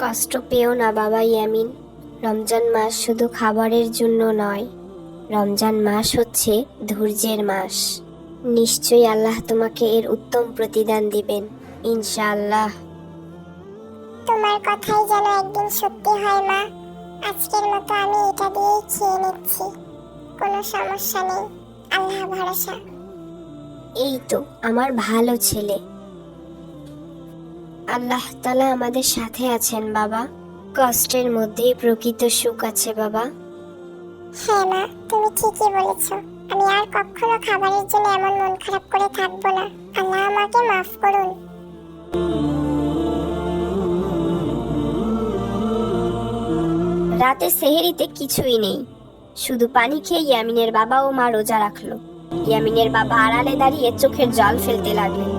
কষ্ট পেও না বাবা ইয়ামিন। রমজান মাস শুধু খাবারের জন্য নয়, রমজান মাস হচ্ছে ধৈর্যের মাস। নিশ্চয়ই আল্লাহ তোমাকে এর উত্তম প্রতিদান দিবেন ইনশাআল্লাহ। তোমার কথাই যেন একদিন সত্যি হয় মা। আজকের মতো আমি এটা দিয়েই খেয়ে নিচ্ছি, কোনো সমস্যা নেই, আল্লাহ ভরসা। এই তো আমার ভালো ছেলে। আল্লাহ তাআলা আমাদের সাথে আছেন বাবা। কষ্টের মধ্যেই প্রকৃত সুখ আছে বাবা। হ্যাঁ মা, তুমি ঠিকই বলেছো। আমি আর কখনো খাবারের জন্য এমন মন খারাপ করে থাকবো না। আল্লাহ আমাকে মাফ করুন। রাতে সেহেরিতে কিছুই নেই, শুধু পানি খেয়ে ইয়ামিনের বাবা ও মা রোজা রাখলো। ইয়ামিনের বাবা আড়ালে দাঁড়িয়ে চোখের জল ফেলতে লাগলেন।